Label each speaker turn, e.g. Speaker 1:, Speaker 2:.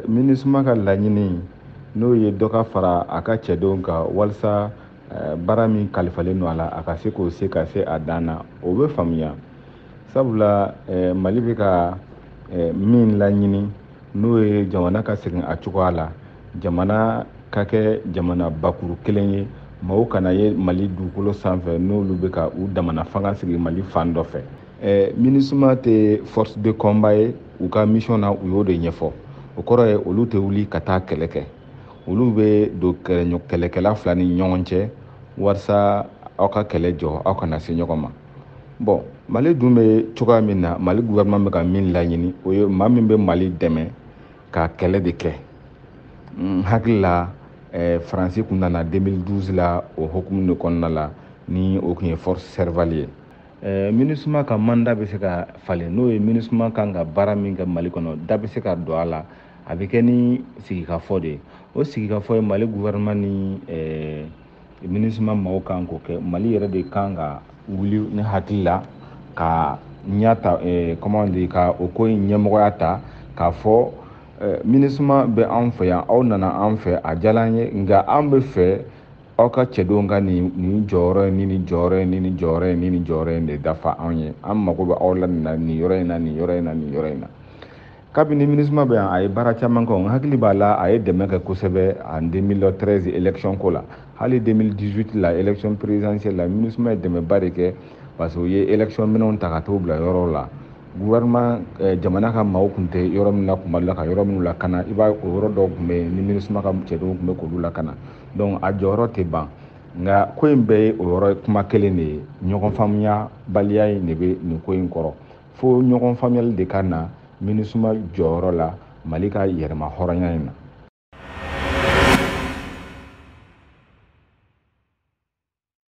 Speaker 1: MINUSMA ka laɲini n'o ye dɔ ka fara a ka cɛdenw kan walasa baara min kalifalen don a la a ka se k'o se ka se a dan na o bɛ faamuya sabula Mali bɛ ka min laɲini n'o ye jamana ka segin a cogoya la, jamana ka kɛ jamana bakuru kelen ye, maaw kana ye Mali dugukolo sanfɛ n'olu bɛ ka u damana fanga sigi Mali fan dɔ fɛ. MINUSMA tɛ force de combat ye, u ka mission na u y'o de ɲɛfɔ. O kɔrɔ ye olu tɛ wuli ka taa kɛlɛ kɛ, olu bɛ don kɛlɛkɛla fila ni ɲɔgɔn cɛ walasa aw ka kɛlɛ jɔ aw kana se ɲɔgɔn ma. Bon, Mali dun bɛ cogoya min na, Mali gouvernement bɛ ka min laɲini o ye maa min bɛ Mali dɛmɛ ka kɛlɛ de kɛ. Hakili la Faransi kun nana 2012 la o hukumu de kɔnɔna la ni o kun ye force servale ye. MINUSMA ka mandat bɛ se ka falen n'o ye MINUSMA kan ka baara min kɛ Mali kɔnɔ, da bɛ se ka don a la, a bɛ kɛ ni sigikafɔ de ye. O sigikafɔ ye Mali gouvernement ni MINUSMA maaw kan k'o kɛ. Mali yɛrɛ de kan ka wuli ni hakili la ka ɲɛ ta comment dire ka o ko in ɲɛmɔgɔya ta k'a fɔ MINUSMA bɛ anw fɛ yan, aw nana an fɛ, a diyala an ye, nka an bɛ fɛ aw ka cɛdenw ka nin jɔyɔrɔ in ni jɔyɔrɔ in ni jɔyɔrɔ in ni jɔyɔrɔ in de dafa anw ye, an mago bɛ aw la nin yɔrɔ in na nin yɔrɔ in na nin yɔrɔ in na. Kabini MINUSMA bɛ yan a ye baara caman kɛ, n hakili b'a la a ye dɛmɛ kɛ kosɛbɛ en 2013 élection ko la, hali 2018 la élection présidentielle la MINUSMA ye dɛmɛba de kɛ parce que u ye élection minɛnw ta ka t'u bila yɔrɔw la. Gouvernement jamana ka maaw tun tɛ yɔrɔ min na kuma la ka yɔrɔ minnu lakana, i b'a o yɔrɔ dɔw tun bɛ ni MINUSMA ka cɛdenw tun bɛ k'olu lakana, donc a jɔyɔrɔ tɛ ban, nka ko in bɛɛ ye o yɔrɔ kuma kelen de ye, ɲɔgɔn faamuya baliya in de bɛ nin ko in kɔrɔ, fo ɲɔgɔn faamuyali de ka na MINUSMA jɔyɔrɔ la Mali ka yɛrɛma hɔrɔnya in na.